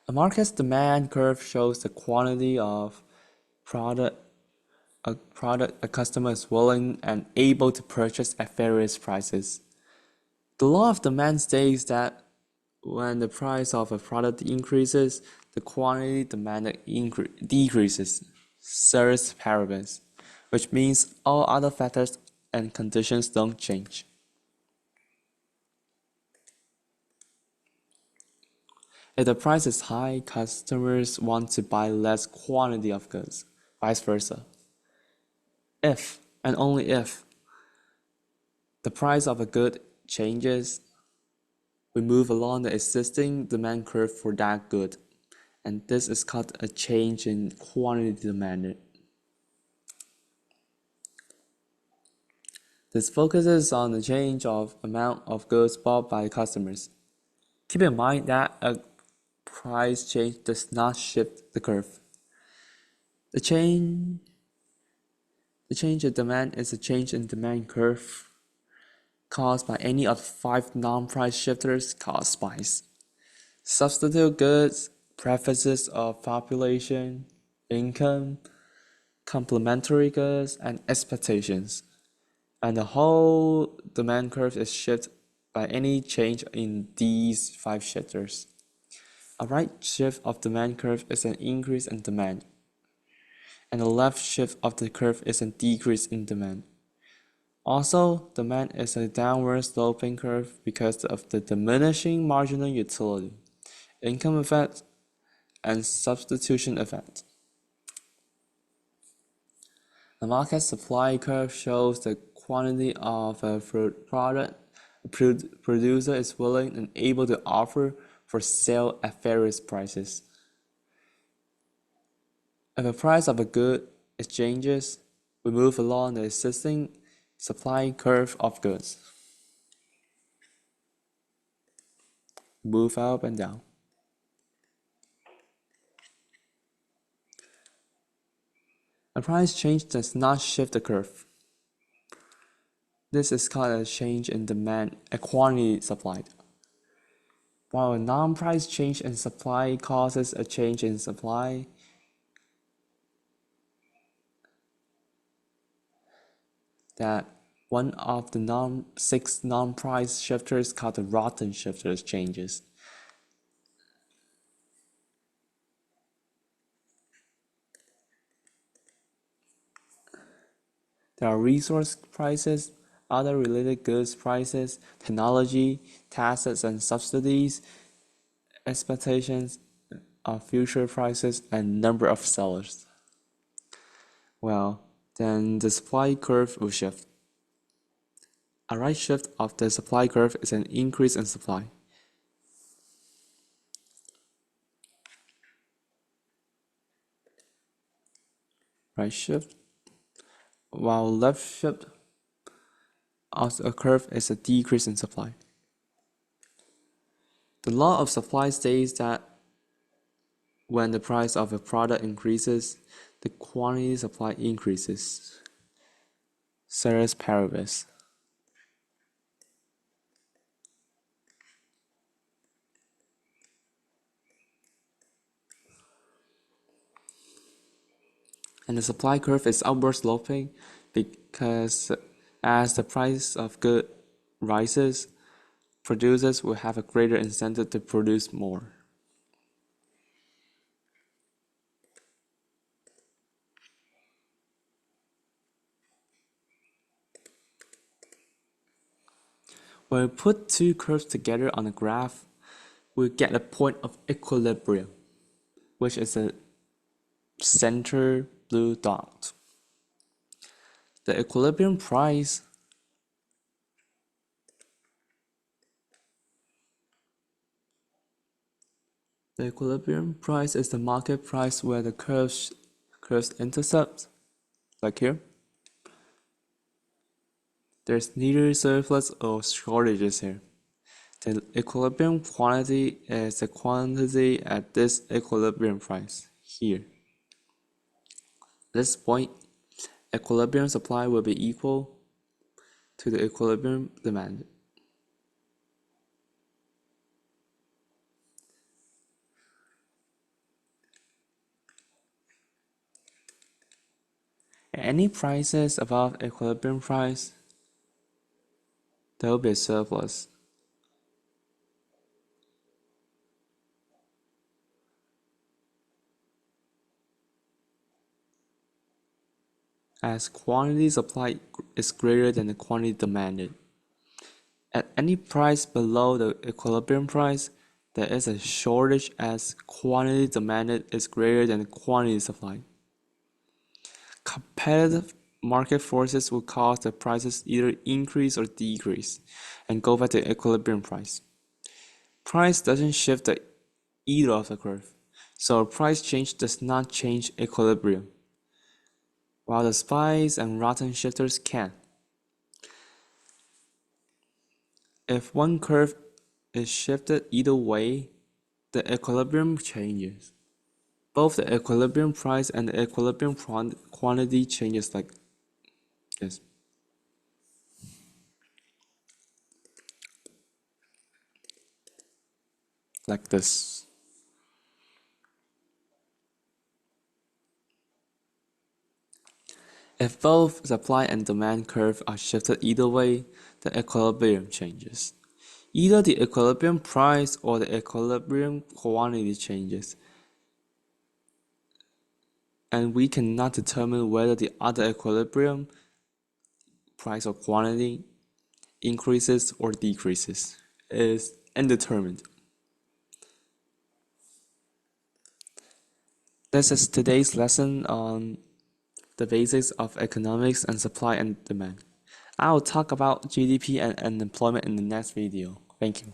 A market's demand curve shows the quantity of product a customer is willing and able to purchase at various prices. The law of demand states that when the price of a product increases, the quantity demanded decreases, ceteris paribus, which means all other factors and conditions don't change. If the price is high, customers want to buy less quantity of goods, vice versa. If, and only if, the price of a good changes, we move along the existing demand curve for that good, and this is called a change in quantity demanded. This focuses on the change of amount of goods bought by customers. Keep in mind that a price change does not shift the curve. The change in demand is a change in demand curve caused by any of 5 non-price shifters called spice. Substitute goods, preferences of population, income, complementary goods, and expectations. And the whole demand curve is shifted by any change in these 5 shifters. A right shift of demand curve is an increase in demand, and the left shift of the curve is a decrease in demand. Also, demand is a downward sloping curve because of the diminishing marginal utility, income effect, and substitution effect. The market supply curve shows the quantity of a product a producer is willing and able to offer for sale at various prices. If the price of a good changes, we move along the existing supply curve of goods. Move up and down. A price change does not shift the curve. This is called a change in demand, a quantity supplied. While a non-price change in supply causes a change in supply, that one of the 6 non-price shifters called the rotten shifters changes. There are resource prices, other related goods prices, technology, taxes and subsidies, expectations of future prices, and number of sellers. Well, then the supply curve will shift. A right shift of the supply curve is an increase in supply. Right shift, while left shift of a curve is a decrease in supply. The law of supply states that when the price of a product increases, the quantity supply increases. Ceteris paribus. And the supply curve is upward sloping because as the price of goods rises, producers will have a greater incentive to produce more. When we put 2 curves together on a graph, we get a point of equilibrium, which is a center blue dot. The equilibrium price is the market price where the curves intercept, like here. There's neither surplus or shortages here. The equilibrium quantity is the quantity at this equilibrium price, here. At this point, equilibrium supply will be equal to the equilibrium demand. Any prices above equilibrium price, there will be a surplus. As quantity supplied is greater than the quantity demanded. At any price below the equilibrium price, there is a shortage as quantity demanded is greater than quantity supplied. Competitive market forces will cause the prices either increase or decrease and go back to equilibrium price. Price doesn't shift the either of the curve, so a price change does not change equilibrium, while the spice and rotten shifters can. If one curve is shifted either way, the equilibrium changes. Both the equilibrium price and the equilibrium quantity changes like this. Like this. If both supply and demand curve are shifted either way, the equilibrium changes. Either the equilibrium price or the equilibrium quantity changes, and we cannot determine whether the other equilibrium price or quantity increases or decreases. It is indeterminate. This is today's lesson on the basics of economics and supply and demand. I will talk about GDP and unemployment in the next video. Thank you.